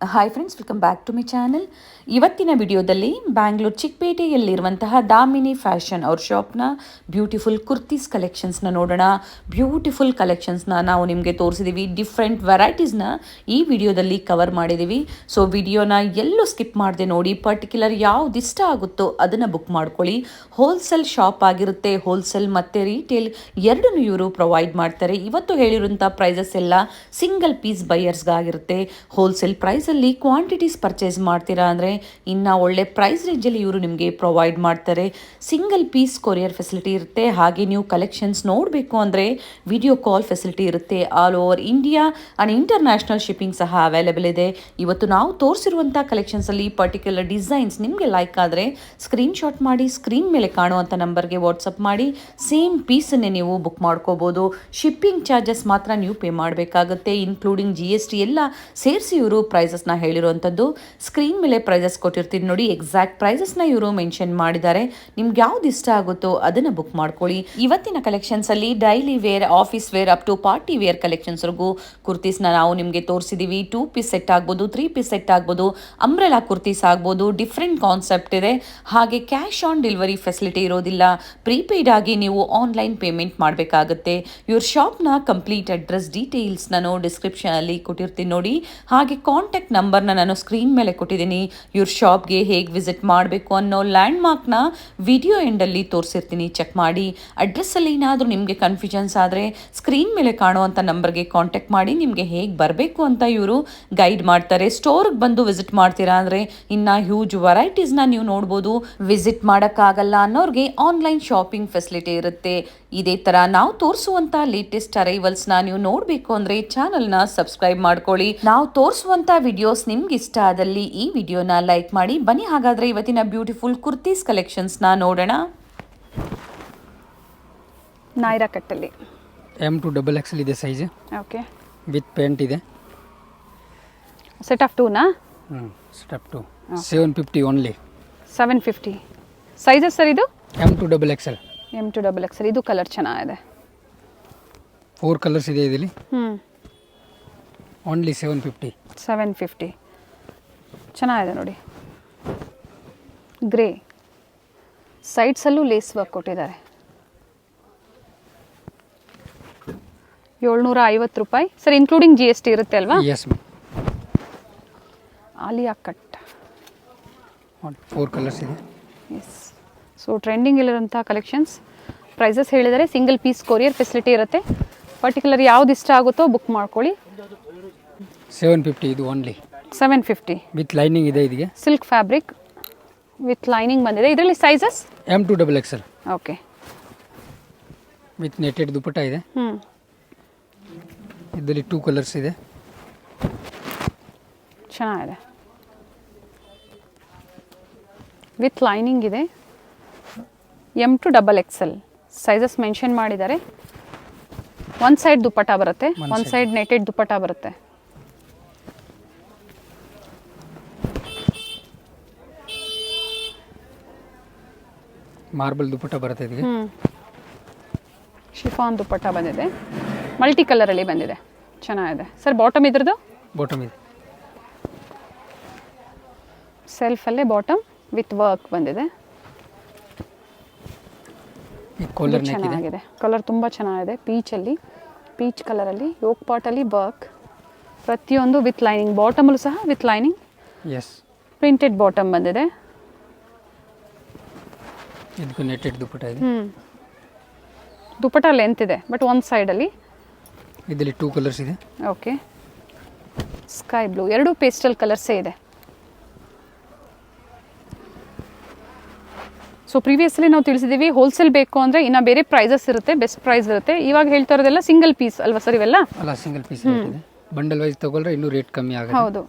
Hi friends, welcome back to my channel. ಇವತ್ತಿನ ವಿಡಿಯೋದಲ್ಲಿ Bangalore ಚಿಕ್ಕಪೇಟೆಯಲ್ಲಿರುವಂತಹ Damini fashion ಅವ್ರ ಶಾಪ್ನ ಬ್ಯೂಟಿಫುಲ್ ಕುರ್ತೀಸ್ ಕಲೆಕ್ಷನ್ಸ್ನ ನೋಡೋಣ. ಬ್ಯೂಟಿಫುಲ್ ಕಲೆಕ್ಷನ್ಸ್ನ ನಾವು ನಿಮಗೆ ತೋರಿಸಿದ್ದೀವಿ. ಡಿಫ್ರೆಂಟ್ ವೆರೈಟೀಸ್ನ ಈ ವಿಡಿಯೋದಲ್ಲಿ ಕವರ್ ಮಾಡಿದ್ದೀವಿ. ಸೊ ವಿಡಿಯೋನ ಎಲ್ಲೂ ಸ್ಕಿಪ್ ಮಾಡದೆ ನೋಡಿ. ಪರ್ಟಿಕ್ಯುಲರ್ ಯಾವ್ದು ಇಷ್ಟ ಆಗುತ್ತೋ ಅದನ್ನು ಬುಕ್ ಮಾಡ್ಕೊಳ್ಳಿ. ಹೋಲ್ಸೇಲ್ ಶಾಪ್ ಆಗಿರುತ್ತೆ. ಹೋಲ್ಸೇಲ್ ಮತ್ತು ರೀಟೇಲ್ ಎರಡನ್ನೂ ಇವರು ಪ್ರೊವೈಡ್ ಮಾಡ್ತಾರೆ. ಇವತ್ತು ಹೇಳಿರುವಂಥ ಪ್ರೈಸಸ್ ಎಲ್ಲ ಸಿಂಗಲ್ ಪೀಸ್ ಬೈಯರ್ಸ್ಗಾಗಿರುತ್ತೆ. ಹೋಲ್ಸೇಲ್ ಪ್ರೈಸಲ್ಲಿ ಕ್ವಾಂಟಿಟೀಸ್ ಪರ್ಚೇಸ್ ಮಾಡ್ತೀರಾ ಅಂದರೆ ಇನ್ನು ಒಳ್ಳೆ ಪ್ರೈಸ್ ರೇಂಜಲ್ಲಿ ಇವರು ನಿಮಗೆ ಪ್ರೊವೈಡ್ ಮಾಡ್ತಾರೆ. ಸಿಂಗಲ್ ಪೀಸ್ ಕೊರಿಯರ್ ಫೆಸಿಲಿಟಿ ಇರುತ್ತೆ. ಹಾಗೆ ನೀವು ಕಲೆಕ್ಷನ್ಸ್ ನೋಡಬೇಕು ಅಂದರೆ ವಿಡಿಯೋ ಕಾಲ್ ಫೆಸಿಲಿಟಿ ಇರುತ್ತೆ. All over India and international shipping ಸಹ ಅವೈಲೇಬಲ್ ಇದೆ. ಇವತ್ತು ನಾವು ತೋರಿಸಿರುವಂಥ ಕಲೆಕ್ಷನ್ಸಲ್ಲಿ ಪರ್ಟಿಕ್ಯುಲರ್ ಡಿಸೈನ್ಸ್ ನಿಮಗೆ ಲೈಕ್ ಆದರೆ ಸ್ಕ್ರೀನ್ಶಾಟ್ ಮಾಡಿ ಸ್ಕ್ರೀನ್ ಮೇಲೆ ಕಾಣುವಂಥ ನಂಬರ್ಗೆ ವಾಟ್ಸಪ್ ಮಾಡಿ ಸೇಮ್ ಪೀಸನ್ನೇ ನೀವು ಬುಕ್ ಮಾಡ್ಕೋಬೋದು. ಶಿಪ್ಪಿಂಗ್ ಚಾರ್ಜಸ್ ಮಾತ್ರ ನೀವು ಪೇ ಮಾಡಬೇಕಾಗುತ್ತೆ. ಇನ್ಕ್ಲೂಡಿಂಗ್ GST ಎಲ್ಲ ಸೇರಿಸಿ ಇವರು ಪ್ರೈಸಸ್ನ ಹೇಳಿರುವಂಥದ್ದು. ಸ್ಕ್ರೀನ್ ಮೇಲೆ ಪ್ರೈಸಸ್ ಕೊಟ್ಟಿರ್ತೀನಿ ನೋಡಿ. ಎಕ್ಸಾಕ್ಟ್ ಪ್ರೈಸಸ್ನ ಇವರು ಮೆನ್ಷನ್ ಮಾಡಿದ್ದಾರೆ. ನಿಮ್ಗೆ ಯಾವ್ದು ಇಷ್ಟ ಆಗುತ್ತೋ ಅದನ್ನು ಬುಕ್ ಮಾಡ್ಕೊಳ್ಳಿ. ಇವತ್ತಿನ ಕಲೆಕ್ಷನ್ಸಲ್ಲಿ daily wear, office wear up to party wear ಕಲೆಕ್ಷನ್ಸ್ವರೆಗೂ ಕುರ್ತೀಸ್ನ ನಾವು ನಿಮಗೆ ತೋರಿಸಿದ್ದೀವಿ. 2 ಪೀಸ್ ಸೆಟ್ ಆಗ್ಬೋದು, 3 ಪೀಸ್ ಸೆಟ್ ಆಗ್ಬೋದು, ಅಂಬ್ರೆಲಾ ಕುರ್ತೀಸ್ ಆಗ್ಬೋದು. ಡಿಫ್ರೆಂಟ್ ಕಾನ್ಸೆಪ್ಟ್ ಇದೆ. ಹಾಗೆ ಕ್ಯಾಶ್ ಆನ್ ಡೆಲಿವರಿ ಫೆಸಿಲಿಟಿ ಇರೋದಿಲ್ಲ. ಪ್ರೀಪೇಯ್ಡ್ ಆಗಿ ನೀವು ಆನ್ಲೈನ್ ಪೇಮೆಂಟ್ ಮಾಡಬೇಕಾಗುತ್ತೆ. ಇವ್ರ ಶಾಪ್ನ ಕಂಪ್ಲೀಟ್ ಅಡ್ರೆಸ್ ಡೀಟೇಲ್ಸ್ ನಾನು ಡಿಸ್ಕ್ರಿಪ್ಷನಲ್ಲಿ ಕೊಟ್ಟಿರ್ತೀನಿ ನೋಡಿ. ಹಾಗೆ ಕಾಂಟ್ಯಾಕ್ಟ್ ನಂಬರ್ನ ನಾನು ಸ್ಕ್ರೀನ್ ಮೇಲೆ ಕೊಟ್ಟಿದ್ದೀನಿ. ಇವ್ರ ಶಾಪ್ಗೆ ಹೇಗೆ ವಿಸಿಟ್ ಮಾಡಬೇಕು ಅನ್ನೋ ಲ್ಯಾಂಡ್ ಮಾರ್ಕ್ನ ವಿಡಿಯೋ ಎಂಡಲ್ಲಿ ತೋರಿಸಿರ್ತೀನಿ, ಚೆಕ್ ಮಾಡಿ. ಅಡ್ರೆಸ್ಸಲ್ಲಿ ಏನಾದರೂ ನಿಮಗೆ ಕನ್ಫ್ಯೂಷನ್ಸ್ ಆದರೆ ಸ್ಕ್ರೀನ್ ಮೇಲೆ ಕಾಣುವಂಥ ನಂಬರ್ಗೆ ಕಾಂಟ್ಯಾಕ್ಟ್ ಮಾಡಿ ನಿಮಗೆ ಹೇಗೆ ಬರಬೇಕು ಅಂತ ಇವರು ಗೈಡ್ ಮಾಡ್ತಾರೆ. ಸ್ಟೋರ್ಗೆ ಬಂದು ವಿಸಿಟ್ ಮಾಡ್ತೀರಾ ಅಂದರೆ ಇನ್ನು ಹ್ಯೂಜ್ ವೆರೈಟೀಸ್ನ ನೀವು ನೋಡ್ಬೋದು. ವಿಸಿಟ್ ಮಾಡೋಕ್ಕಾಗಲ್ಲ ಅನ್ನೋರಿಗೆ ಆನ್ಲೈನ್ ಶಾಪಿಂಗ್ ಫೆಸಿಲಿಟಿ ಇರುತ್ತೆ. ಇದೇ ಥರ ನಾವು ತೋರಿಸುವಂಥ ಲೇಟೆಸ್ಟ್ ಅರೈವಲ್ಸ್ನ ನೀವು ನೋಡಬೇಕು ಅಂದರೆ ಚಾನಲ್ನ ಸಬ್ಸ್ಕ್ರೈಬ್ ಮಾಡ್ಕೊಳ್ಳಿ. ನಾವು ತೋರಿಸುವಂಥ ವಿಡಿಯೋಸ್ ನಿಮ್ಗೆ ಇಷ್ಟ ಆದಲ್ಲಿ ಈ ವಿಡಿಯೋನ ಲೈಕ್ ಮಾಡಿ. ಬನ್ನಿ ಹಾಗಾದರೆ ಇವತ್ತಿನ ಬ್ಯೂಟಿಫುಲ್ ಕುರ್ತೀಸ್ ಕಲೆಕ್ಷನ್ಸ್ನ ನೋಡೋಣ. ನಾಯ್ರಾ ಕಟ್ಟಲ್ಲಿ M2XXL ಇದೆ ಸೈಜ್. ಓಕೆ, ವಿತ್ ಪ್ಯಾಂಟ್ ಇದೆ. ಸೆಟ್ ಆಫ್ 2ನಾ? Set of 2 750 only. 750 sizes sir. ಇದು M2XXL. M2XXL. ಇದು ಕಲರ್ ಚೆನ್ನಾಗಿದೆ. 4 ಕಲರ್ಸ್ ಇದೆ ಇದರಲ್ಲಿ. ಓನ್ಲಿ 750 ಚೆನ್ನಾಗಿದೆ ನೋಡಿ. ಗ್ರೇ ಸೈಡ್ಸಲ್ಲೂ ಲೇಸ್ ವರ್ಕ್ ಕೊಟ್ಟಿದ್ದಾರೆ. 750 ರೂಪಾಯಿ ಸರ್, ಇನ್ಕ್ಲೂಡಿಂಗ್ GST ಇರುತ್ತೆ ಅಲ್ವಾ? ಎಸ್. ಆಲಿಯಾ ಕಟ್ 4 ಕಲರ್ಸ್ ಇದೆ. ಎಸ್. ಸೊ ಟ್ರೆಂಡಿಂಗ್ ಇಲ್ಲಿರುವಂಥ ಕಲೆಕ್ಷನ್ಸ್. ಪ್ರೈಸಸ್ ಹೇಳಿದರೆ ಸಿಂಗಲ್ ಪೀಸ್ ಕೊರಿಯರ್ ಫೆಸಿಲಿಟಿ ಇರುತ್ತೆ. ಪರ್ಟಿಕ್ಯುಲರ್ ಯಾವ್ದು ಇಷ್ಟ ಆಗುತ್ತೋ ಬುಕ್ ಮಾಡ್ಕೊಳ್ಳಿ. 750 ಇದು ಓನ್ಲಿ. 750 ವಿತ್ ಲೈನಿಂಗ್ ಇದೆ. ಇದಕ್ಕೆ ಸಿಲ್ಕ್ ಫ್ಯಾಬ್ರಿಕ್ ವಿತ್ ಲೈನಿಂಗ್ ಬಂದಿದೆ. ಇದರಲ್ಲಿ sizes M2XXL. Okay. With netted dupatta ಇದೆ. ಇದರಲ್ಲಿ 2 ಕಲರ್ಸ್ ಇದೆ. ಚೆನ್ನಾಗಿದೆ. ವಿತ್ ಲೈನಿಂಗ್ ಇದೆ. M2XXL ಸೈಜಸ್ ಮೆನ್ಷನ್ ಮಾಡಿದ್ದಾರೆ. ಒಂದು ಸೈಡ್ ದುಪಟ್ಟ ಬರುತ್ತೆ, ಒಂದು ಸೈಡ್ ನೆಟೆಡ್ ದುಪಟ್ಟ ಬರುತ್ತೆ. ಮಾರ್ಬಲ್ ದುಪಟ್ಟ ಬರುತ್ತೆ ಇದಕ್ಕೆ. ಶಿಫಾನ್ ದುಪಟ್ಟ ಬಂದಿದೆ. ಮಲ್ಟಿ ಕಲರಲ್ಲಿ ಬಂದಿದೆ. ಚೆನ್ನಾಗಿದೆ ಸರ್. ಬಾಟಮ್ ಇದ್ರದ್ದು ಬಾಟಮ್ ಇದೆ. ಸೆಲ್ಫಲ್ಲೇ ಬಾಟಮ್ ವಿತ್ ವರ್ಕ್ ಬಂದಿದೆ. ಚೆನ್ನಾಗಿದೆ. ಕಲರ್ ತುಂಬ ಚೆನ್ನಾಗಿದೆ. ಪೀಚ್ ಕಲರಲ್ಲಿ ಯೋಕ್ ಪಾಟಲ್ಲಿ ವರ್ಕ್. ಪ್ರತಿಯೊಂದು ವಿತ್ ಲೈನಿಂಗ್. ಬಾಟಮಲ್ಲೂ ಸಹ with lining. Yes. Printed bottom ಬಂದಿದೆ. ಇದಕ್ಕೂ ನೆಟೆಡ್ ದುಪಟ್ಟ ಇದೆ. ದುಪಟ್ಟ ಲೆಂತ್ ಇದೆ ಬಟ್ ಒಂದು ಸೈಡಲ್ಲಿ. ಇದರಲ್ಲಿ 2 ಕಲರ್ಸ್ ಇದೆ. ಓಕೆ. ಸ್ಕೈ ಬ್ಲೂ, ಎರಡು ಪೇಸ್ಟಲ್ ಕಲರ್ಸೇ ಇದೆ. ಸೊ ಪ್ರೀವಿಯಸ್ಲಿ ನಾವು ತಿಳಿಸಿದ್ದೀವಿ, ಹೋಲ್ಸೇಲ್ ಬೇಕು ಅಂದರೆ ಇನ್ನು ಬೇರೆ ಪ್ರೈಸಸ್ ಇರುತ್ತೆ, ಬೆಸ್ಟ್ ಪ್ರೈಸ್ ಇರುತ್ತೆ. ಇವಾಗ ಹೇಳ್ತಾ ಇರೋದೆಲ್ಲ ಸಿಂಗಲ್ ಪೀಸ್ ಅಲ್ವಾ ಸರ್ ಇವೆಲ್ಲ? ಅಲ್ಲ, ಸಿಂಗಲ್ ಪೀಸ್ ಇದೆ. ಬಂಡಲ್ ವೈಸ್ ತಗೊಳ್ರೆ ಇನ್ನೂ ರೇಟ್ ಕಮ್ಮಿ ಆಗುತ್ತೆ. ಹೌದು.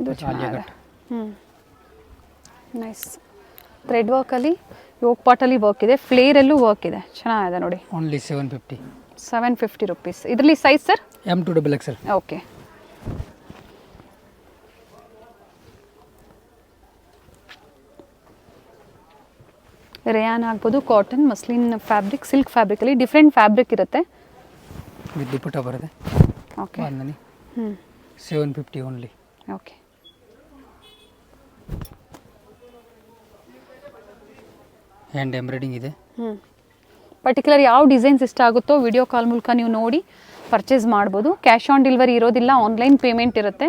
ಇದು ಚೆನ್ನಾಗಿದೆ. ನೈಸ್. ಥ್ರೆಡ್ ವರ್ಕಲ್ಲಿ ಯೋಕ್ ಪಾಟಲ್ಲಿ ವರ್ಕ್ ಇದೆ. ಫ್ಲೇರಲ್ಲೂ ವರ್ಕ್ ಇದೆ. ಚೆನ್ನಾಗಿದೆ ನೋಡಿ. Only 750 rupees. ಇದರಲ್ಲಿ size sir? M2XXL. Okay. Rayon ಆಗ್ಬೋದು, ಕಾಟನ್, ಮಸ್ಲಿನ್ ಫ್ಯಾಬ್ರಿಕ್, ಸಿಲ್ಕ್ ಫ್ಯಾಬ್ರಿಕಲ್ಲಿ ಡಿಫ್ರೆಂಟ್ ಫ್ಯಾಬ್ರಿಕ್ ಇರುತ್ತೆ. ವಿತ್ ದುಪ್ಪಟ್ಟ ಬರುತ್ತೆ. Okay. Bandhani 750 only. Okay. Hand embroidering ಇದೆ. ಪರ್ಟಿಕ್ಯುಲರ್ ಯಾವ ಡಿಸೈನ್ಸ್ ಇಷ್ಟ ಆಗುತ್ತೋ ವಿಡಿಯೋ ಕಾಲ್ ಮೂಲಕ ನೀವು ನೋಡಿ ಪರ್ಚೇಸ್ ಮಾಡ್ಬೋದು. ಕ್ಯಾಶ್ ಆನ್ ಡೆಲಿವರಿ ಇರೋದಿಲ್ಲ, ಆನ್ಲೈನ್ ಪೇಮೆಂಟ್ ಇರುತ್ತೆ.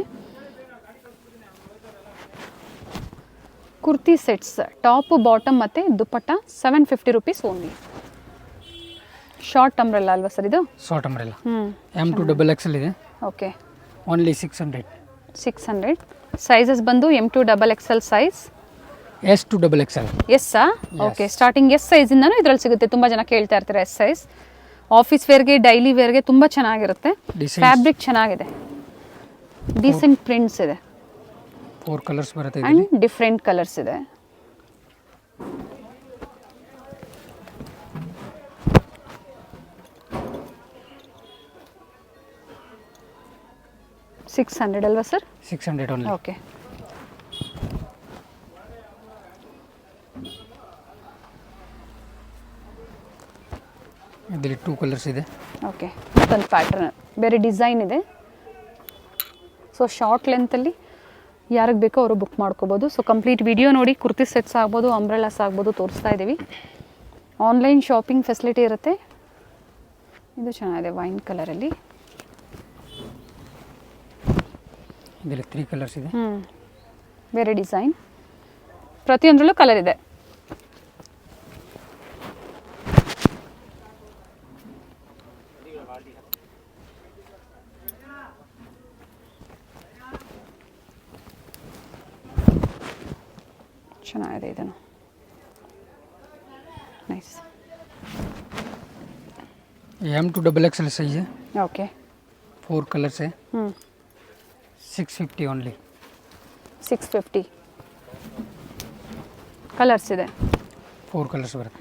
ಕುರ್ತಿ ಸೆಟ್ಸ್ ಟಾಪ್ ಬಾಟಮ್ ಮತ್ತು dupatta 750 rupees only. Short umbrella ಅಲ್ವಾ ಸರ್ ಇದು? Short umbrella. M2 XXL ಇದೆ. ಓಕೆ. ಓನ್ಲಿ 600. 600. ಸೈಜಸ್ ಬಂದು M2 XXL ಸೈಜ್, S2 XXL. ಎಸ್ಸಾ? ಓಕೆ. ಸ್ಟಾರ್ಟಿಂಗ್ ಎಸ್ ಸೈಜಿಂದನೂ ಇದರಲ್ಲಿ ಸಿಗುತ್ತೆ. ತುಂಬ ಜನ ಕೇಳ್ತಾ ಇರ್ತಾರೆ ಎಸ್ ಸೈಜ್. ಆಫೀಸ್ ವೇರ್ಗೆ, ಡೈಲಿ ವೇರ್ಗೆ ತುಂಬ ಚೆನ್ನಾಗಿರುತ್ತೆ. ಫ್ಯಾಬ್ರಿಕ್ ಚೆನ್ನಾಗಿದೆ, ಡೀಸೆಂಟ್ ಪ್ರಿಂಟ್ಸ್ ಇದೆ 4 ಕಲರ್ಸ್ ಬರುತ್ತೆ ಆ್ಯಂಡ್ ಡಿಫ್ರೆಂಟ್ ಕಲರ್ಸ್ ಇದೆ. $600 ಅಲ್ವಾ ಸರ್? 600 ಓನ್ಲಿ. ಓಕೆ. ಇದರಲ್ಲಿ 2 ಕಲರ್ಸ್ ಇದೆ. ಓಕೆ. ಮತ್ತೊಂದು ಪ್ಯಾಟ್ರನ್, ಬೇರೆ ಡಿಸೈನ್ ಇದೆ. ಸೊ ಶಾರ್ಟ್ ಲೆಂತಲ್ಲಿ ಯಾರಿಗೆ ಬೇಕೋ ಅವರು ಬುಕ್ ಮಾಡ್ಕೋಬೋದು. ಸೊ ಕಂಪ್ಲೀಟ್ ವಿಡಿಯೋ ನೋಡಿ. ಕುರ್ತಿ ಸೆಟ್ಸ್ ಆಗ್ಬೋದು, ಅಂಬ್ರೆಲಾಸ್ ಆಗ್ಬೋದು ತೋರಿಸ್ತಾ ಇದ್ದೀವಿ. ಆನ್ಲೈನ್ ಶಾಪಿಂಗ್ ಫೆಸಿಲಿಟಿ ಇರುತ್ತೆ. ಇದು ಚೆನ್ನಾಗಿದೆ ವೈನ್ ಕಲರಲ್ಲಿ. ಇದರಲ್ಲಿ 3 ಕಲರ್ಸ್ ಇದೆ. ಬೇರೆ ಡಿಸೈನ್, ಪ್ರತಿಯೊಂದರಲ್ಲೂ ಕಲರ್ ಇದೆ. ಚೆನ್ನಾಗಿದೆ ಇದನ್ನು. ನೈಸ್. M2 XXL साइज है. ओके. 4 कलर्स है. 650 ओनली. 650 ಕಲರ್ಸ್ ಇದೆ. 4 ಕಲರ್ಸ್ ಬರುತ್ತೆ.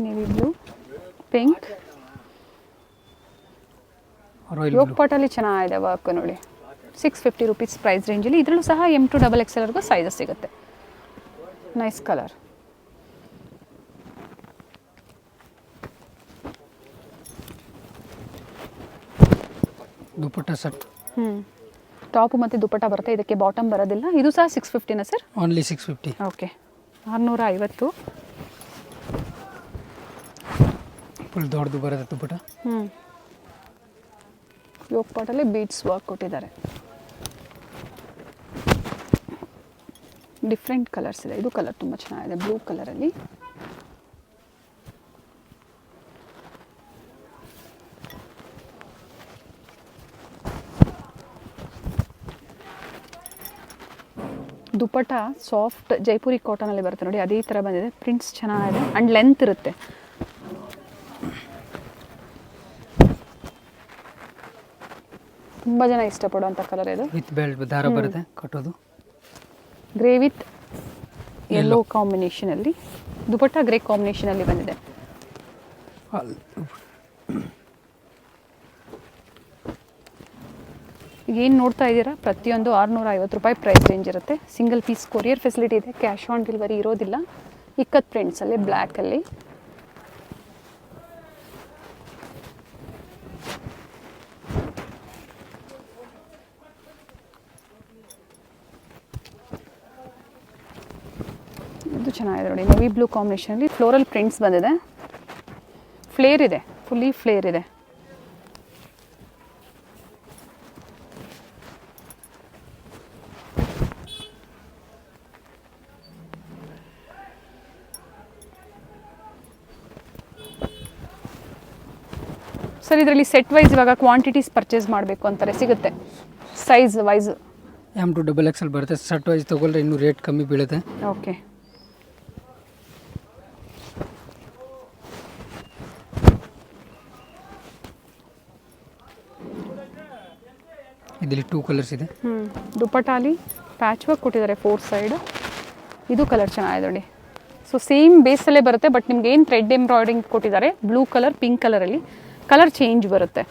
ನೇವಿ ಬ್ಲೂ, ಪಿಂಕ್, ರಾಯಲ್ ಯೋಗ್ ಬ್ಲೂ. ಪಾಟಲ್ಲಿ ಚೆನ್ನಾಗಿದೆ ವರ್ಕ್ ನೋಡಿ. 650 ರುಪೀಸ್ ಪ್ರೈಸ್ ರೇಂಜಲ್ಲಿ. ಇದರಲ್ಲೂ ಸಹ M2 XXLವರೆಗೂ ಸೈಜಸ್ ಸಿಗುತ್ತೆ. Nice colour. Dupatta set. Top ಮತ್ತು ದುಪ್ಪಟ್ಟ ಬರುತ್ತೆ. ಇದಕ್ಕೆ ಬಾಟಮ್ ಬರೋದಿಲ್ಲ. ಇದು ಸಹ 650ನಾ ಸರ್? ಓನ್ಲಿ 650. ಓಕೆ. 650. ಫುಲ್ ದೊಡ್ಡದು ಬರುತ್ತೆ ದುಪ್ಪಟ್ಟ. ಯೋಗ್ ಪಾಟಲ್ಲಿ ಬೀಡ್ಸ್ ವರ್ಕ್ ಕೊಟ್ಟಿದ್ದಾರೆ. ಡಿಫ್ರೆಂಟ್ ಕಲರ್ಸ್ ಇದೆ. ಇದು ಕಲರ್ ತುಂಬ ಚೆನ್ನಾಗಿದೆ, ಬ್ಲೂ ಕಲರಲ್ಲಿ. ದುಪ್ಪಟ್ಟ ಸಾಫ್ಟ್ ಜೈಪುರಿ ಕಾಟನಲ್ಲಿ ಬರುತ್ತೆ ನೋಡಿ, ಅದೇ ಥರ ಬಂದಿದೆ. ಪ್ರಿಂಟ್ಸ್ ಚೆನ್ನಾಗಿದೆ ಆ್ಯಂಡ್ ಲೆಂತ್ ಇರುತ್ತೆ. ತುಂಬ ಜನ ಇಷ್ಟಪಡುವಂಥ ಕಲರ್ ಇದು. ವಿತ್ ಬೆಲ್ಟ್ ದಾರ ಬರುತ್ತೆ ಕಟ್ಟೋದು. ಗ್ರೇ ವಿತ್ ಯೆಲ್ಲೋ ಕಾಂಬಿನೇಷನಲ್ಲಿ. ದುಪ್ಪಟ್ಟ ಗ್ರೇ ಕಾಂಬಿನೇಷನಲ್ಲಿ ಬಂದಿದೆ. ಏನು ನೋಡ್ತಾ ಇದ್ದೀರಾ, ಪ್ರತಿಯೊಂದು 650 ರೂಪಾಯಿ ಪ್ರೈಸ್ ರೇಂಜ್ ಇರುತ್ತೆ. ಸಿಂಗಲ್ ಪೀಸ್ ಕೊರಿಯರ್ ಫೆಸಿಲಿಟಿ ಇದೆ. ಕ್ಯಾಶ್ ಆನ್ ಡೆಲಿವರಿ ಇರೋದಿಲ್ಲ. ಇಕ್ಕತ್ ಪ್ರಿಂಟ್ಸಲ್ಲಿ ಬ್ಲ್ಯಾಕಲ್ಲಿ. ಇದು ಚೆನ್ನಾಗಿದೆ ನೋಡಿ, ನವಿ ಬ್ಲೂ ಕಾಂಬಿನೇಷನಲ್ಲಿ ಫ್ಲೋರಲ್ ಪ್ರಿಂಟ್ಸ್ ಬಂದಿದೆ. ಫ್ಲೇರ್ ಇದೆ, ಫುಲ್ಲಿ ಫ್ಲೇರ್ ಇದೆ. ಸರ್ ಇದರಲ್ಲಿ ಸೆಟ್ ವೈಸ್ ಇವಾಗ ಕ್ವಾಂಟಿಟೀಸ್ ಪರ್ಚೇಸ್ ಮಾಡಬೇಕು ಅಂತಾರೆ, ಸಿಗುತ್ತೆ ಸೈಜ್ ವೈಸ್? M2 XXL ಬರುತ್ತೆ. ಸೆಟ್ ವೈಸ್ ತೊಗೊಳ್ರೆ ಇನ್ನೂ ರೇಟ್ ಕಮ್ಮಿ ಬೀಳುತ್ತೆ. ಓಕೆ. ಇದರಲ್ಲಿ 2 ಕಲರ್ಸ್ ಇದೆ. ದುಪ್ಪಟ್ಟಾಲಿ ಪ್ಯಾಚ್ ವರ್ಕ್ ಕೊಟ್ಟಿದ್ದಾರೆ 4 ಸೈಡ್. ಇದು ಕಲರ್ ಚೆನ್ನಾಗಿದೆ ನೋಡಿ. ಸೊ ಸೇಮ್ ಬೇಸಲ್ಲೇ ಬರುತ್ತೆ, ಬಟ್ ನಿಮ್ಗೆ ಏನು ಥ್ರೆಡ್ ಎಂಬ್ರಾಯ್ಡಿಂಗ್ ಕೊಟ್ಟಿದ್ದಾರೆ ಬ್ಲೂ ಕಲರ್, ಪಿಂಕ್ ಕಲರಲ್ಲಿ ಕಲರ್ ಚೇಂಜ್ ಬರುತ್ತೆ.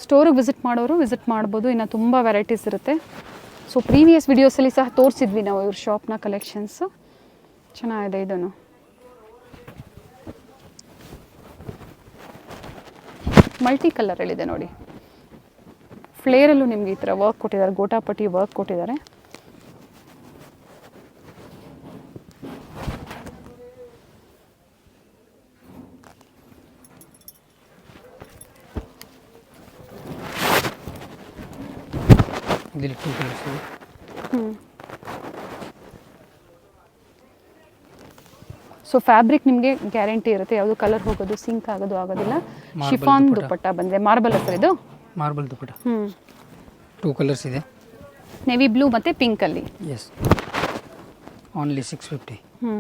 ಸ್ಟೋರಿಗೆ ವಿಸಿಟ್ ಮಾಡೋರು ವಿಸಿಟ್ ಮಾಡ್ಬೋದು. ಇನ್ನು ತುಂಬ ವೆರೈಟೀಸ್ ಇರುತ್ತೆ. ಸೊ ಪ್ರೀವಿಯಸ್ ವಿಡಿಯೋಸಲ್ಲಿ ಸಹ ತೋರಿಸಿದ್ವಿ ನಾವು ಇವ್ರ ಶಾಪ್ನ ಕಲೆಕ್ಷನ್ಸು. ಚೆನ್ನಾಗಿದೆ ಇದನ್ನು. ಮಲ್ಟಿ ಕಲರಲ್ಲಿದೆ ನೋಡಿ. ಫ್ಲೇರಲ್ಲೂ ನಿಮಗೆ ಈ ಥರ ವರ್ಕ್ ಕೊಟ್ಟಿದ್ದಾರೆ, ಗೋಟಾಪಟ್ಟಿ ವರ್ಕ್ ಕೊಟ್ಟಿದ್ದಾರೆ. ಇದರಲ್ಲಿ 2 ಕಲರ್ಸ್ ಇದೆ. ಸೊ ಫ್ಯಾಬ್ರಿಕ್ ನಿಮಗೆ ಗ್ಯಾರಂಟಿ ಇರುತ್ತೆ, ಯಾವುದು ಕಲರ್ ಹೋಗೋದು ಸಿಂಕ್ ಆಗೋದು ಆಗೋದಿಲ್ಲ. ಶಿಫಾನ್ ದುಪ್ಪಟ್ಟ ಬಂದಿದೆ. ಮಾರ್ಬಲ್ ಹತ್ರ ಇದು ಮಾರ್ಬಲ್ ದುಪ್ಪಟ್ಟ. 2 ಕಲರ್ಸ್ ಇದೆ. ನೇವಿ ಬ್ಲೂ ಮತ್ತು ಪಿಂಕಲ್ಲಿ. Yes, only 650. ಹ್ಞೂ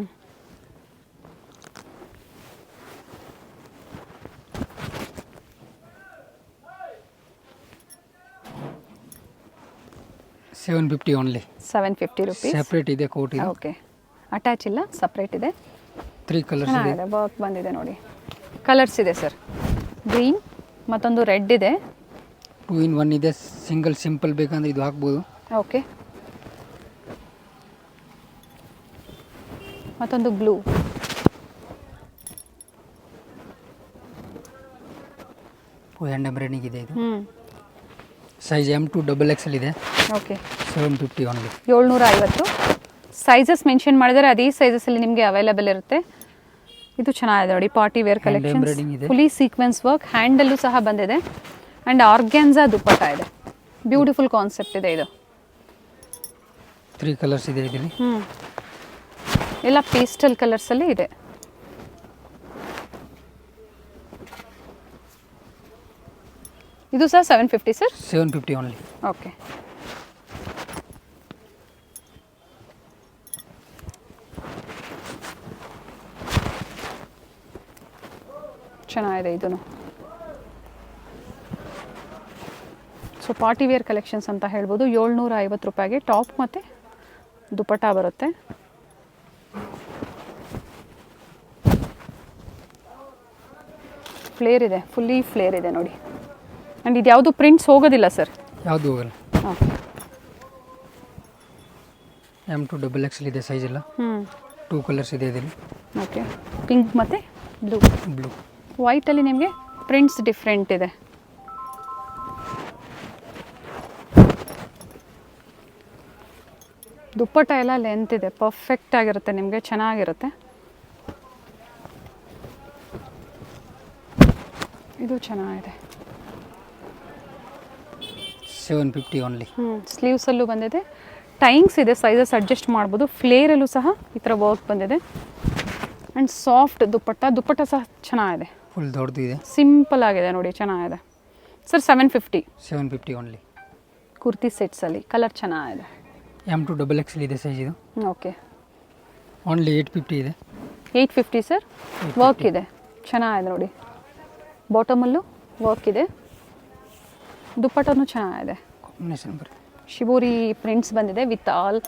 750 ಓನ್ಲಿ. 750 ರುಪೀಸ್. ಸೆಪ್ರೇಟ್ ಇದೆ ಕೋಟ್ ಇದೆ. ಓಕೆ, ಅಟ್ಯಾಚ್ ಇಲ್ಲ, ಸಪ್ರೇಟ್ ಇದೆ. 3 ಕಲರ್ಸ್ ಇದೆ. ಚೆನ್ನಾಗಿದೆ, ವರ್ಕ್ ಬಂದಿದೆ ನೋಡಿ. ಕಲರ್ಸ್ ಇದೆ ಸರ್, ಗ್ರೀನ್ ಮತ್ತೊಂದು ರೆಡ್ ಇದೆ. 2 in 1 ಇದೆ. ಸಿಂಗಲ್ ಸಿಂಪಲ್ ಬೇಕಂದ್ರೆ ಇದು ಹಾಕ್ಬೋದು. ಓಕೆ, ಮತ್ತೊಂದು ಬ್ಲೂ. ಹ್ಯಾಂಡ್ ಎಂಬ್ರಾಯ್ಡಿಂಗ್ ಇದೆ ಇದು. ಹ್ಞೂ ಸೈಜ್ M2 XXL ಇದೆ. Okay, 750 only. 750. ಸೈಜಸ್ ಮೆನ್ಷನ್ ಮಾಡಿದರೆ ಅದೇ ಸೈಜಸಲ್ಲಿ ನಿಮಗೆ ಅವೈಲೇಬಲ್ ಇರುತ್ತೆ. ಇದು ಚೆನ್ನಾಗಿದೆ ನೋಡಿ, ಪಾರ್ಟಿ ವೇರ್ ಕಲೆಕ್ಷನ್. ಎಂಬ್ರಾಯ್ಡಿಂಗ್ ಇದೆ. ಫುಲಿ ಸೀಕ್ವೆನ್ಸ್ ವರ್ಕ್, ಹ್ಯಾಂಡಲ್ಲೂ ಸಹ ಬಂದಿದೆ. ಆ್ಯಂಡ್ ಆರ್ಗ್ಯಾನ್ಸಾ ದುಪ್ಪಟ್ಟ ಇದೆ. ಬ್ಯೂಟಿಫುಲ್ ಕಾನ್ಸೆಪ್ಟ್ ಇದೆ ಇದು. 3 ಕಲರ್ಸ್ ಇದೆ ಇದರಲ್ಲಿ. ಎಲ್ಲ ಪೇಸ್ಟಲ್ ಕಲರ್ಸಲ್ಲಿ ಇದೆ. ಇದು ಸಹ 750 ಸರ್. 750 ಓನ್ಲಿ. ಓಕೆ, ಚೆನ್ನಾಗಿದೆ ಇದೂ. ಸೊ ಪಾರ್ಟಿ ವೇರ್ ಕಲೆಕ್ಷನ್ಸ್ ಅಂತ ಹೇಳ್ಬೋದು. 750 ರೂಪಾಯಿಗೆ ಟಾಪ್ ಮತ್ತು ದುಪಟ್ಟ ಬರುತ್ತೆ. ಫ್ಲೇರ್ ಇದೆ, ಫುಲ್ಲಿ ಫ್ಲೇರ್ ಇದೆ ನೋಡಿ. ಆ್ಯಂಡ್ ಇದು ಯಾವುದು ಪ್ರಿಂಟ್ಸ್ ಹೋಗೋದಿಲ್ಲ ಸರ್. ಯಾವುದು ಹೋಗಲ್ಲ. ಓಕೆ, M2 XXL ಇದೆ ಸೈಜ್ ಎಲ್ಲ. 2 ಕಲರ್ಸ್ ಇದೆ ಇದರಲ್ಲಿ. ಓಕೆ, ಪಿಂಕ್ ಮತ್ತು ಬ್ಲೂ. ಬ್ಲೂ ವೈಟಲ್ಲಿ ನಿಮಗೆ ಪ್ರಿಂಟ್ಸ್ ಡಿಫ್ರೆಂಟ್ ಇದೆ. ದುಪ್ಪಟ್ಟ ಎಲ್ಲ ಲೆಂತ್ ಇದೆ, ಪರ್ಫೆಕ್ಟ್ ಆಗಿರುತ್ತೆ ನಿಮಗೆ, ಚೆನ್ನಾಗಿರುತ್ತೆ. ಇದು ಚೆನ್ನಾಗಿದೆ. 750 ಓನ್ಲಿ. ಸ್ಲೀವ್ಸಲ್ಲೂ ಬಂದಿದೆ, ಟೈಂಗ್ಸ್ ಇದೆ, ಸೈಜಸ್ ಅಡ್ಜಸ್ಟ್ ಮಾಡ್ಬೋದು. ಫ್ಲೇರಲ್ಲೂ ಸಹ ಈ ಥರ ವರ್ಕ್ ಬಂದಿದೆ. ಆ್ಯಂಡ್ ಸಾಫ್ಟ್ ದುಪ್ಪಟ್ಟ ಸಹ ಚೆನ್ನಾಗಿದೆ. ಫುಲ್ ದೊಡ್ಡದು ಇದೆ, ಸಿಂಪಲ್ ಆಗಿದೆ ನೋಡಿ, ಚೆನ್ನಾಗಿದೆ ಸರ್. 750 ಓನ್ಲಿ. ಕುರ್ತಿ ಸೆಟ್ಸಲ್ಲಿ ಕಲರ್ ಚೆನ್ನಾಗಿದೆ. M2 XXL ಇದೆ ಸೈಜ್ ಇದು. ಓಕೆ, ಓನ್ಲಿ 850 ಇದೆ. 850 ಸರ್. ವರ್ಕ್ ಇದೆ, ಚೆನ್ನಾಗಿದೆ ನೋಡಿ. ಬಾಟಮಲ್ಲೂ ವರ್ಕ್ ಇದೆ, ದುಪ್ಪಟ್ಟನೂ ಚೆನ್ನಾಗಿದೆ. ಕಾಂಬಿನೇಷನ್ ಬರುತ್ತೆ. ಶಿಬೋರಿ ಪ್ರಿಂಟ್ಸ್ ಬಂದಿದೆ ವಿತ್ ಆಲ್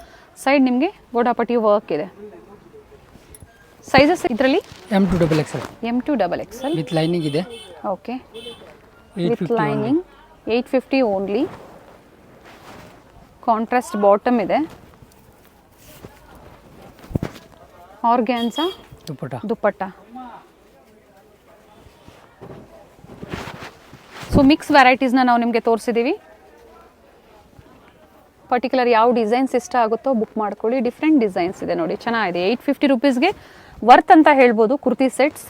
ಸೈಡ್ ನಿಮಗೆ ಗೋಟಾಪಟ್ಟಿ ವರ್ಕ್ ಇದೆ. ಸೈಜಸ್ ಇದರಲ್ಲಿ M2 XXL. M2 XXL with lining ಇದೆ. Okay, with 850 lining. 850 only. Contrast bottom ಇದೆ. ಆರ್ಗ್ಯಾನ್ಸಾ ದುಪ್ಪಟ್ಟ. ಸೊ ಮಿಕ್ಸ್ ವೆರೈಟೀಸ್ನ ನಾವು ನಿಮಗೆ ತೋರಿಸಿದ್ದೀವಿ. ಪರ್ಟಿಕ್ಯುಲರ್ ಯಾವ ಡಿಸೈನ್ಸ್ ಇಷ್ಟ ಆಗುತ್ತೋ ಬುಕ್ ಮಾಡ್ಕೊಳ್ಳಿ. ಡಿಫ್ರೆಂಟ್ ಡಿಸೈನ್ಸ್ ಇದೆ ನೋಡಿ, ಚೆನ್ನಾಗಿದೆ. 850 ರುಪೀಸ್ಗೆ ವರ್ತ್ ಅಂತ ಹೇಳ್ಬೋದು. ಕುರ್ತಿ ಸೆಟ್ಸ್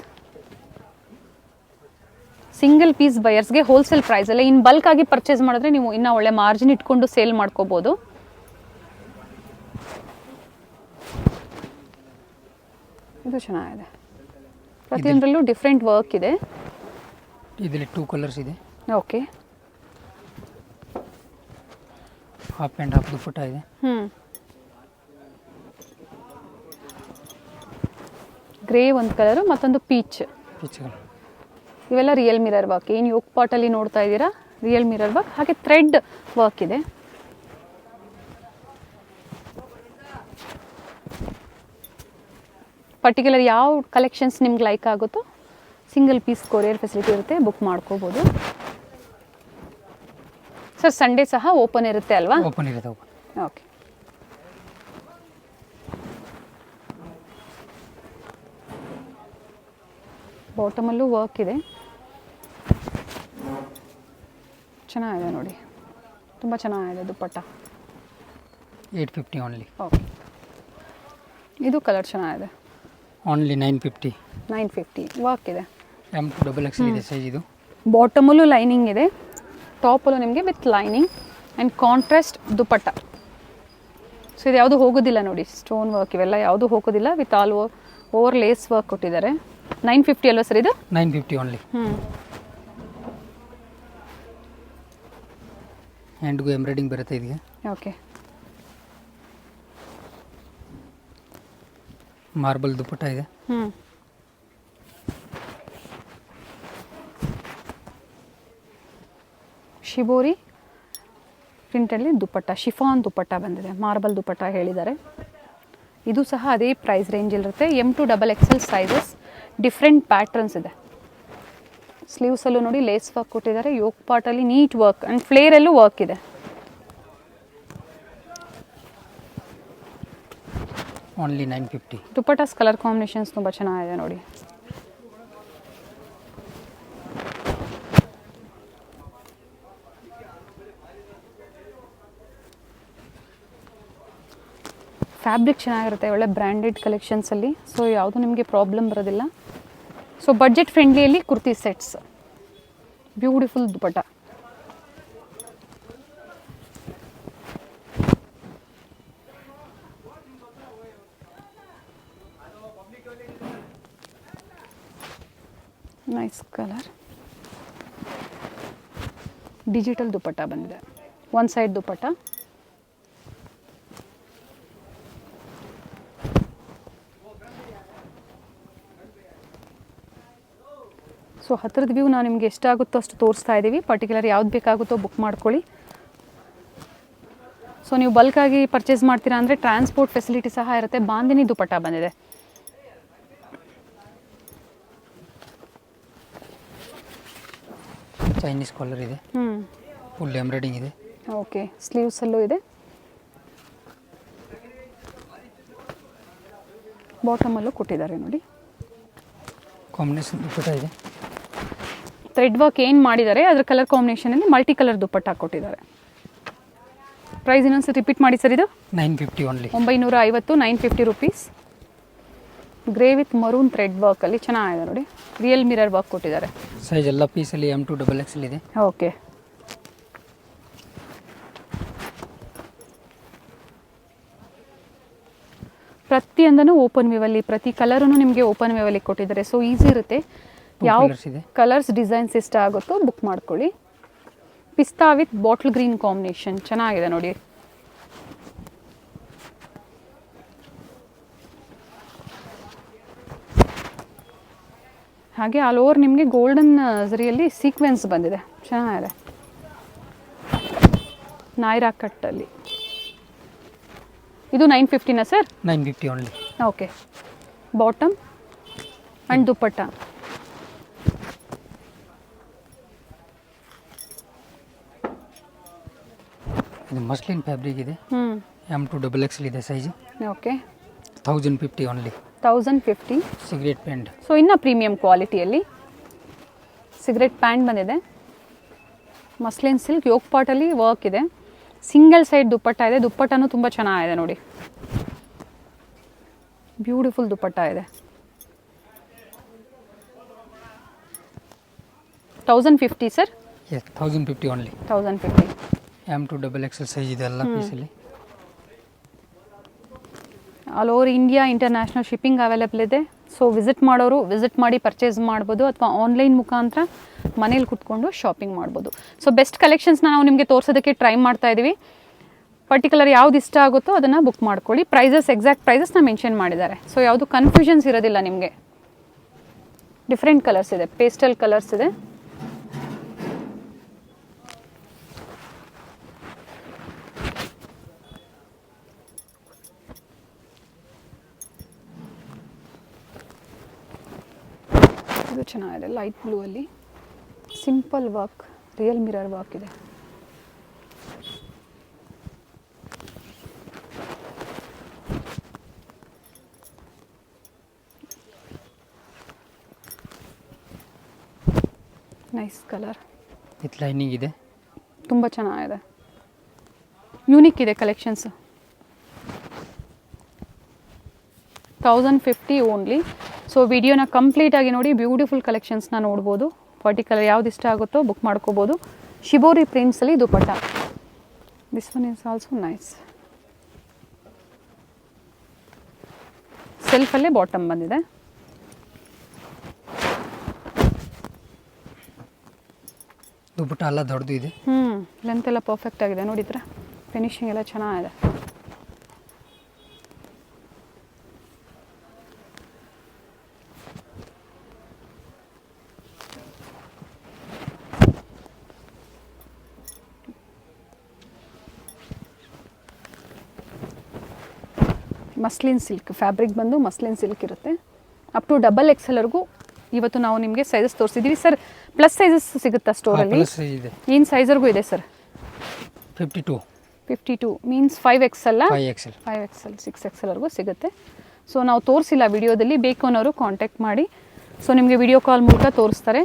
ಸಿಂಗಲ್ ಪೀಸ್ ಬಯರ್ಸ್ಗೆ ಹೋಲ್ಸೇಲ್ ಪ್ರೈಸಲ್ಲೇ. ಇನ್ನು ಬಲ್ಕ್ ಆಗಿ ಪರ್ಚೇಸ್ ಮಾಡಿದ್ರೆ ನೀವು ಇನ್ನೂ ಒಳ್ಳೆ ಮಾರ್ಜಿನ್ ಇಟ್ಕೊಂಡು ಸೇಲ್ ಮಾಡ್ಕೋಬೋದು. ಇದು ಚೆನ್ನಾಗಿದೆ, ಪ್ರತಿಯೊಂದರಲ್ಲೂ ಡಿಫ್ರೆಂಟ್ ವರ್ಕ್ ಇದೆ. ಇದರಲ್ಲಿ 2 ಕಲರ್ಸ್ ಇದೆ. ಓಕೆ, ಹಾಫ್ ಆ್ಯಂಡ್ ಹಾಫ್ ದುಪ್ಪಟ್ಟ ಇದೆ. ಗ್ರೇ ಒಂದು ಕಲರು, ಮತ್ತೊಂದು ಪೀಚ್. ಇವೆಲ್ಲ ರಿಯಲ್ ಮಿರರ್ ವರ್ಕ್. ಏನು ಯೋಗ್ ಪಾಟಲ್ಲಿ ನೋಡ್ತಾ ಇದ್ದೀರಾ, ರಿಯಲ್ ಮಿರರ್ ವರ್ಕ್. ಹಾಗೆ ಥ್ರೆಡ್ ವರ್ಕ್ ಇದೆ. ಪರ್ಟಿಕ್ಯುಲರ್ ಯಾವ ಕಲೆಕ್ಷನ್ಸ್ ನಿಮ್ಗೆ ಲೈಕ್ ಆಗುತ್ತೋ ಸಿಂಗಲ್ ಪೀಸ್ ಕೊರಿಯರ್ ಫೆಸಿಲಿಟಿ ಇರುತ್ತೆ, ಬುಕ್ ಮಾಡ್ಕೋಬೋದು. ಸರ್ ಸಂಡೇ ಸಹ ಓಪನ್ ಇರುತ್ತೆ ಅಲ್ವಾ? ಓಪನ್ ಇರುತ್ತೆ ಓಪನ್. ಓಕೆ. ಬಾಟಮಲ್ಲೂ ವರ್ಕ್ ಇದೆ, ಚೆನ್ನಾಗಿದೆ ನೋಡಿ, ತುಂಬ ಚೆನ್ನಾಗಿದೆ ದುಪ್ಪಟ್ಟ. 850 ಓನ್ಲಿ. ಓಕೆ. ಇದು ಕಲರ್ ಚೆನ್ನಾಗಿದೆ. ಓನ್ಲಿ 950. 950 ವರ್ಕ್ ಇದೆ. M2XXL ಇದೆ ಸೈಜ್ ಇದು. ಬಾಟಮಲ್ಲೂ ಲೈನಿಂಗ್ ಇದೆ, ಟಾಪಲ್ಲೂ ನಿಮಗೆ with lining and contrast dupatta. So ಇದು ಯಾವುದು ಹೋಗೋದಿಲ್ಲ ನೋಡಿ, ಸ್ಟೋನ್ ವರ್ಕ್ ಇವೆಲ್ಲ ಯಾವುದು ಹೋಗೋದಿಲ್ಲ, with all over lace work ಕೊಟ್ಟಿದ್ದಾರೆ. 950 ಅಲ್ವಾ ಸರ್ ಇದು? 950 ಓನ್ಲಿ. ಹ್ಯಾಂಡ್ಗೂ ಎಂಬ್ರಾಯ್ಡಿಂಗ್ ಬರುತ್ತೆ ಇದಕ್ಕೆ. ಓಕೆ. ಮಾರ್ಬಲ್ ದುಪ್ಪಟ್ಟ ಇದೆ. ಶಿಬೋರಿ ಪ್ರಿಂಟಲ್ಲಿ ದುಪ್ಪಟ್ಟ, ಶಿಫಾನ್ ದುಪ್ಪಟ್ಟ ಬಂದಿದೆ, ಮಾರ್ಬಲ್ ದುಪ್ಪಟ್ಟ ಹೇಳಿದ್ದಾರೆ. ಇದು ಸಹ ಅದೇ ಪ್ರೈಸ್ ರೇಂಜಲ್ಲಿರುತ್ತೆ. M2XXL ಸೈಜಸ್, ಡಿಫ್ರೆಂಟ್ ಪ್ಯಾಟ್ರನ್ಸ್ ಇದೆ. ಸ್ಲೀವ್ಸಲ್ಲೂ ನೋಡಿ ಲೇಸ್ ವರ್ಕ್ ಕೊಟ್ಟಿದ್ದಾರೆ, ಯೋಕ್ ಪಾರ್ಟಲ್ಲಿ ನೀಟ್ ವರ್ಕ್ ಆ್ಯಂಡ್ ಫ್ಲೇರಲ್ಲೂ ವರ್ಕ್ ಇದೆ. ಓನ್ಲಿ 950. ದುಪ್ಪಟ್ಟಾಸ್ ಕಲರ್ ಕಾಂಬಿನೇಷನ್ಸ್ ತುಂಬ ಚೆನ್ನಾಗಿದೆ ನೋಡಿ. ಫ್ಯಾಬ್ರಿಕ್ ಚೆನ್ನಾಗಿರುತ್ತೆ, ಒಳ್ಳೆ ಬ್ರ್ಯಾಂಡೆಡ್ ಕಲೆಕ್ಷನ್ಸಲ್ಲಿ. ಸೊ ಯಾವುದು ನಿಮಗೆ ಪ್ರಾಬ್ಲಮ್ ಬರೋದಿಲ್ಲ. ಸೊ ಬಡ್ಜೆಟ್ ಫ್ರೆಂಡ್ಲಿಯಲ್ಲಿ kurti sets, beautiful dupatta. Nice colour. Digital dupatta ಬಂದಿದೆ, ಒನ್ ಸೈಡ್ ದುಪ್ಪಟ್ಟ. ಸೊ ಹತ್ತಿರದ ವ್ಯೂ ನಾವು ನಿಮಗೆ ಎಷ್ಟಾಗುತ್ತೋ ಅಷ್ಟು ತೋರಿಸ್ತಾ ಇದ್ದೀವಿ. ಪರ್ಟಿಕ್ಯುಲರ್ ಯಾವ್ದು ಬೇಕಾಗುತ್ತೋ ಬುಕ್ ಮಾಡ್ಕೊಳ್ಳಿ. ಸೊ ನೀವು ಬಲ್ಕಾಗಿ ಪರ್ಚೇಸ್ ಮಾಡ್ತೀರಾ ಅಂದರೆ ಟ್ರಾನ್ಸ್ಪೋರ್ಟ್ ಫೆಸಿಲಿಟಿ ಸಹ ಇರುತ್ತೆ. ಬಾಂದಿನಿ ದುಪ್ಪಟ್ಟ ಬಂದಿದೆ. ಚೈನೀಸ್ ಕಾಲರ್ ಇದೆ, ಫುಲ್ ಎಂಬ್ರಾಯ್ಡಿಂಗ್ ಇದೆ. ಓಕೆ. ಸ್ಲೀವ್ಸಲ್ಲೂ ಇದೆ, ಬಾಟಮಲ್ಲೂ ಕೊಟ್ಟಿದ್ದಾರೆ ನೋಡಿ. ಕಾಂಬಿನೇಷನ್ ದುಪ್ಪಟ್ಟ ಇದೆ. ಥ್ರೆಡ್ ವರ್ಕ್ ಏನು ಮಾಡಿದ್ದಾರೆ ಅದ್ರ ಕಲರ್ ಕಾಂಬಿನೇಷನಲ್ಲಿ ಮಲ್ಟಿ ಕಲರ್ ದುಪ್ಪಟ್ಟ ಕೊಟ್ಟಿದ್ದಾರೆ. ಪ್ರೈಸ್ ಇನ್ನೊಂದು ರಿಪೀಟ್ ಮಾಡಿ ಸರ್. ಇದು 950 only. 950, 950 rupees. Grey with maroon thread ವರ್ಕಲ್ಲಿ ಚೆನ್ನಾಗಿದೆ ನೋಡಿ, ರಿಯಲ್ ಮಿರರ್ ವರ್ಕ್ ಕೊಟ್ಟಿದ್ದಾರೆ. ಸೈಜ್ ಎಲ್ಲ ಪೀಸಲ್ಲಿ M2XXL ಇದೆ. ಓಕೆ. ಪ್ರತಿಯೊಂದನ್ನು ಓಪನ್ ವ್ಯೂವಲ್ಲಿ, ಪ್ರತಿ ಕಲರೂ ನಿಮಗೆ ಓಪನ್ ವ್ಯೂವಲ್ಲಿ ಕೊಟ್ಟಿದ್ದಾರೆ. ಸೊ ಈಸಿ ಇರುತ್ತೆ. ಯಾವ ಕಲರ್ಸ್ ಡಿಸೈನ್ಸ್ ಇಷ್ಟ ಆಗುತ್ತೋ ಬುಕ್ ಮಾಡ್ಕೊಳ್ಳಿ. ಪಿಸ್ತಾ ವಿತ್ ಬಾಟ್ಲ್ ಗ್ರೀನ್ ಕಾಂಬಿನೇಷನ್ ಚೆನ್ನಾಗಿದೆ ನೋಡಿ. ಹಾಗೆ ಆಲ್ ಓವರ್ ನಿಮಗೆ ಗೋಲ್ಡನ್ ಜರಿಯಲ್ಲಿ ಸೀಕ್ವೆನ್ಸ್ ಬಂದಿದೆ, ಚೆನ್ನಾಗಿದೆ. ನಾಯ್ರಾ ಕಟ್ಟಲ್ಲಿ ಇದು 950ನಾ sir? 950 only. Okay. Bottom and dupatta. ಇದು ಮಸ್ಲಿನ್ ಫ್ಯಾಬ್ರಿಕ್ ಇದೆ. M2XXL ಇದೆ size. Okay. 1050 only. 1050. Cigarette pant. So ಇನ್ನು ಪ್ರೀಮಿಯಂ ಕ್ವಾಲಿಟಿಯಲ್ಲಿ ಸಿಗರೇಟ್ ಪ್ಯಾಂಟ್ ಬಂದಿದೆ. ಮಸ್ಲಿನ್ ಸಿಲ್ಕ್ ಯೋಕ್ ಪಾಟಲ್ಲಿ ವರ್ಕ್ ಇದೆ. ಸಿಂಗಲ್ ಸೈಡ್ ದುಪ್ಪಟ್ಟ ಇದೆ. ದುಪ್ಪಟ್ಟನೂ ತುಂಬ ಚೆನ್ನಾಗಿದೆ ನೋಡಿ, ಬ್ಯೂಟಿಫುಲ್ ದುಪ್ಪಟ್ಟ ಇದೆ. 1050 sir? S, 1050 only. 1050. M2XXL size ಇದೆ ಎಲ್ಲ ಪೀಸಲ್ಲಿ. All over India international shipping available ಇದೆ. ಸೊ ವಿಸಿಟ್ ಮಾಡೋರು ವಿಸಿಟ್ ಮಾಡಿ ಪರ್ಚೇಸ್ ಮಾಡ್ಬೋದು, ಅಥವಾ ಆನ್ಲೈನ್ ಮುಖಾಂತರ ಮನೇಲಿ ಕುತ್ಕೊಂಡು ಶಾಪಿಂಗ್ ಮಾಡ್ಬೋದು. ಸೊ ಬೆಸ್ಟ್ ಕಲೆಕ್ಷನ್ಸ್ನ ನಾವು ನಿಮಗೆ ತೋರಿಸೋದಕ್ಕೆ ಟ್ರೈ ಮಾಡ್ತಾ ಇದ್ದೀವಿ. ಪರ್ಟಿಕ್ಯುಲರ್ ಯಾವ್ದು ಇಷ್ಟ ಆಗುತ್ತೋ ಅದನ್ನು ಬುಕ್ ಮಾಡ್ಕೊಳ್ಳಿ. ಪ್ರೈಸಸ್, ಎಕ್ಸಾಕ್ಟ್ ಪ್ರೈಸಸ್ನ ಮೆನ್ಷನ್ ಮಾಡಿದ್ದಾರೆ. ಸೊ ಯಾವುದು ಕನ್ಫ್ಯೂಷನ್ಸ್ ಇರೋದಿಲ್ಲ ನಿಮಗೆ. ಡಿಫ್ರೆಂಟ್ ಕಲರ್ಸ್ ಇದೆ, ಪೇಸ್ಟಲ್ ಕಲರ್ಸ್ ಇದೆ. ಇದು ಚೆನ್ನಾಗಿದೆ, ಲೈಟ್ ಬ್ಲೂ ಅಲ್ಲಿ simple work, real mirror work ಇದೆ. ನೈಸ್ ಕಲರ್, ವಿತ್ ಲೈನಿಂಗ್ ಇದೆ. ತುಂಬ ಚೆನ್ನಾಗಿದೆ, ಯೂನಿಕ್ ಇದೆ ಕಲೆಕ್ಷನ್ಸ್. 1050 ಓನ್ಲಿ. ಸೊ ವಿಡಿಯೋನ ಕಂಪ್ಲೀಟಾಗಿ ನೋಡಿ, ಬ್ಯೂಟಿಫುಲ್ ಕಲೆಕ್ಷನ್ಸ್ನ ನೋಡ್ಬೋದು. ಪರ್ಟಿಕ್ಯುಲರ್ ಯಾವ್ದು ಇಷ್ಟ ಆಗುತ್ತೋ ಬುಕ್ ಮಾಡ್ಕೋಬೋದು. ಶಿಬೋರಿ ಪ್ರಿಂಟ್ಸಲ್ಲಿ dupatta. This one is also nice. ಸೆಲ್ಫಲ್ಲೇ ಬಾಟಮ್ ಬಂದಿದೆ. ದುಪಟ್ಟ ಎಲ್ಲ ದೊಡ್ಡದು ಇದೆ. ಲೆಂತ್ ಎಲ್ಲ ಪರ್ಫೆಕ್ಟ್ ಆಗಿದೆ ನೋಡಿದ್ರೆ, ಫಿನಿಶಿಂಗ್ ಎಲ್ಲ ಚೆನ್ನಾಗಿದೆ. ಮಸ್ಲಿನ್ ಸಿಲ್ಕ್ ಫ್ಯಾಬ್ರಿಕ್ ಬಂದು ಮಸ್ಲಿನ್ ಸಿಲ್ಕ್ ಇರುತ್ತೆ. ಅಪ್ ಟು XXLವರೆಗೂ ಇವತ್ತು ನಾವು ನಿಮಗೆ ಸೈಜಸ್ ತೋರಿಸಿದ್ದೀವಿ. ಸರ್ ಪ್ಲಸ್ ಸೈಜಸ್ ಸಿಗುತ್ತಾ ಸ್ಟೋರಲ್ಲಿ? ಏನು ಸೈಜ್ವರೆಗೂ ಇದೆ ಸರ್? 52 ಮೀನ್ಸ್ 5XL 5XL 6XLವರೆಗೂ ಸಿಗುತ್ತೆ. ಸೊ ನಾವು ತೋರಿಸಿಲ್ಲ ವಿಡಿಯೋದಲ್ಲಿ, ಬೇಕು ಅನ್ನೋರು ಕಾಂಟ್ಯಾಕ್ಟ್ ಮಾಡಿ. ಸೊ ನಿಮಗೆ ವಿಡಿಯೋ ಕಾಲ್ ಮೂಲಕ ತೋರಿಸ್ತಾರೆ.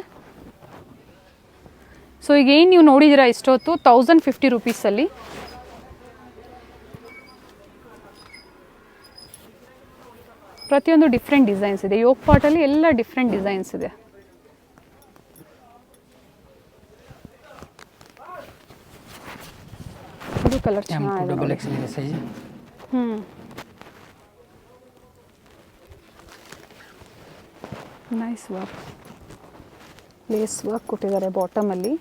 ಸೊ ಈಗ ಏನು ನೀವು ನೋಡಿದ್ದೀರಾ ಇಷ್ಟೊತ್ತು 1050 ರುಪೀಸಲ್ಲಿ ಪ್ರತಿಯೊಂದು ಡಿಫ್ರೆಂಟ್ ಡಿಸೈನ್ಸ್ ಇದೆ. ಯೋಗ್ ಪಾಟಲ್ಲಿ ಎಲ್ಲ ಡಿಫ್ರೆಂಟ್ ಡಿಸೈನ್ಸ್ ಇದೆ. ಇದು ಕಲರ್ ಚೆನ್ನಾಗಿದೆ. ನೈಸ್ ವರ್ಕ್, ಲೇಸ್ ವರ್ಕ್ ಕೊಟ್ಟಿದ್ದಾರೆ ಬಾಟಮಲ್ಲಿ.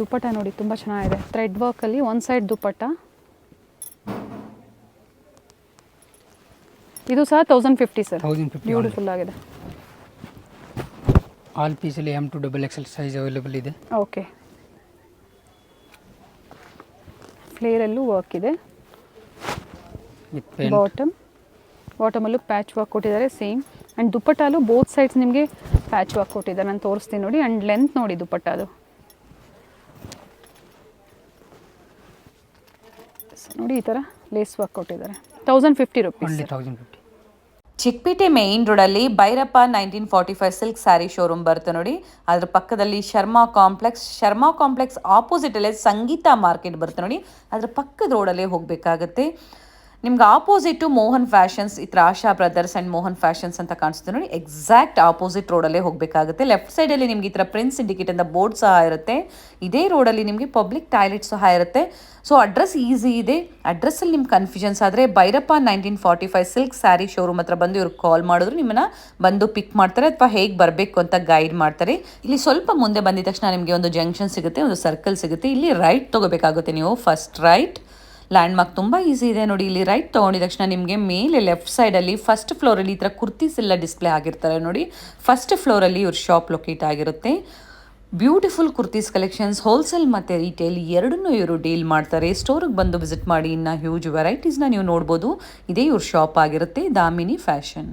ದುಪಟ್ಟ ನೋಡಿ ತುಂಬ ಚೆನ್ನಾಗಿದೆ, ಥ್ರೆಡ್ ವರ್ಕಲ್ಲಿ ಒನ್ ಸೈಡ್ ದುಪಟ್ಟ. ಇದು ಸಹ 1050 ಸರ್. ಬ್ಯೂಟಿಫುಲ್ ಆಗಿದೆ. ಆಲ್ ಪೀಸಲ್ಲಿ M to XXL size available ಇದೆ. ಓಕೆ, ಫ್ಲೇರಲ್ಲೂ ವರ್ಕ್ ಇದೆ. ಬಾಟಮಲ್ಲೂ ಪ್ಯಾಚ್ ವರ್ಕ್ ಕೊಟ್ಟಿದ್ದಾರೆ ಸೇಮ್. ಆ್ಯಂಡ್ ದುಪಟ್ಟಾಲು ಬೋತ್ ಸೈಡ್ಸ್ ನಿಮಗೆ ಪ್ಯಾಚ್ ವರ್ಕ್ ಕೊಟ್ಟಿದ್ದಾರೆ. ನಾನು ತೋರಿಸ್ತೀನಿ ನೋಡಿ. ಆ್ಯಂಡ್ ಲೆಂತ್ ನೋಡಿ ದುಪಟ್ಟಾದು ನೋಡಿ, ಈ ಥರ ಲೇಸ್ ವರ್ಕ್ ಕೊಟ್ಟಿದ್ದಾರೆ. 1050 ರುಪೀಸ್. ಚಿಕ್ಕಪೇಟೆ ಮೇನ್ ರೋಡಲ್ಲಿ ಭೈರಪ್ಪ 1945 ಸಿಲ್ಕ್ ಸ್ಯಾರಿ ಶೋರೂಮ್ ಬರುತ್ತೆ ನೋಡಿ. ಅದ್ರ ಪಕ್ಕದಲ್ಲಿ ಶರ್ಮಾ ಕಾಂಪ್ಲೆಕ್ಸ್ ಆಪೋಸಿಟಲ್ಲೇ ಸಂಗೀತ ಮಾರ್ಕೆಟ್ ಬರುತ್ತೆ ನೋಡಿ. ಅದ್ರ ಪಕ್ಕದ ರೋಡಲ್ಲೇ ಹೋಗಬೇಕಾಗತ್ತೆ. ನಿಮ್ಗೆ ಆಪೋಸಿಟು ಮೋಹನ್ ಫ್ಯಾಷನ್ಸ್, ಈ ಥರ ಆಶಾ ಬ್ರದರ್ಸ್ ಆ್ಯಂಡ್ ಮೋಹನ್ ಫ್ಯಾಷನ್ಸ್ ಅಂತ ಕಾಣಿಸುತ್ತೆ ನೋಡಿ. ಎಕ್ಸಾಕ್ಟ್ ಆಪೋಸಿಟ್ ರೋಡಲ್ಲೇ ಹೋಗಬೇಕಾಗುತ್ತೆ. ಲೆಫ್ಟ್ ಸೈಡಲ್ಲಿ ನಿಮ್ಗೆ ಈ ಥರ ಪ್ರಿನ್ಸ್ ಸಿಂಡಿಕೇಟ್ ಅಂತ ಬೋರ್ಡ್ ಸಹ ಇರುತ್ತೆ. ಇದೇ ರೋಡಲ್ಲಿ ನಿಮಗೆ ಪಬ್ಲಿಕ್ ಟಾಯ್ಲೆಟ್ ಸಹ ಇರುತ್ತೆ. ಸೊ ಅಡ್ರೆಸ್ ಈಸಿ ಇದೆ. ಅಡ್ರೆಸ್ಸಲ್ಲಿ ನಿಮ್ಗೆ ಕನ್ಫ್ಯೂಷನ್ಸ್ ಆದರೆ ಭೈರಪ್ಪ 1945 ಸಿಲ್ಕ್ ಸ್ಯಾರಿ ಶೋರೂಮ್ ಹತ್ರ ಬಂದು ಇವ್ರಿಗೆ ಕಾಲ್ ಮಾಡಿದ್ರು ನಿಮ್ಮನ್ನ ಬಂದು ಪಿಕ್ ಮಾಡ್ತಾರೆ, ಅಥವಾ ಹೇಗೆ ಬರಬೇಕು ಅಂತ ಗೈಡ್ ಮಾಡ್ತಾರೆ. ಇಲ್ಲಿ ಸ್ವಲ್ಪ ಮುಂದೆ ಬಂದಿದ ತಕ್ಷಣ ನಿಮಗೆ ಒಂದು ಜಂಕ್ಷನ್ ಸಿಗುತ್ತೆ, ಒಂದು ಸರ್ಕಲ್ ಸಿಗುತ್ತೆ. ಇಲ್ಲಿ ರೈಟ್ ತೊಗೋಬೇಕಾಗುತ್ತೆ ನೀವು. ಫಸ್ಟ್ ರೈಟ್ ಲ್ಯಾಂಡ್ ಮಾರ್ಕ್ ತುಂಬ ಈಸಿ ಇದೆ ನೋಡಿ. ಇಲ್ಲಿ ರೈಟ್ ತೊಗೊಂಡಿದ ತಕ್ಷಣ ನಿಮಗೆ ಮೇಲೆ ಲೆಫ್ಟ್ ಸೈಡಲ್ಲಿ ಫಸ್ಟ್ ಫ್ಲೋರಲ್ಲಿ ಈ ಥರ ಕುರ್ತೀಸ್ ಎಲ್ಲ ಡಿಸ್ಪ್ಲೇ ಆಗಿರ್ತಾರೆ ನೋಡಿ. ಫಸ್ಟ್ ಫ್ಲೋರಲ್ಲಿ ಇವ್ರ ಶಾಪ್ ಲೊಕೇಟ್ ಆಗಿರುತ್ತೆ. ಬ್ಯೂಟಿಫುಲ್ ಕುರ್ತೀಸ್ ಕಲೆಕ್ಷನ್ಸ್ ಹೋಲ್ಸೇಲ್ ಮತ್ತು ರೀಟೇಲ್ ಎರಡನ್ನೂ ಇವರು ಡೀಲ್ ಮಾಡ್ತಾರೆ. ಸ್ಟೋರಿಗೆ ಬಂದು ವಿಸಿಟ್ ಮಾಡಿ, ಇನ್ನು ಹ್ಯೂಜ್ ವೆರೈಟೀಸ್ನ ನೀವು ನೋಡ್ಬೋದು. ಇದೇ ಇವ್ರ ಶಾಪ್ ಆಗಿರುತ್ತೆ, ದಾಮಿನಿ ಫ್ಯಾಷನ್.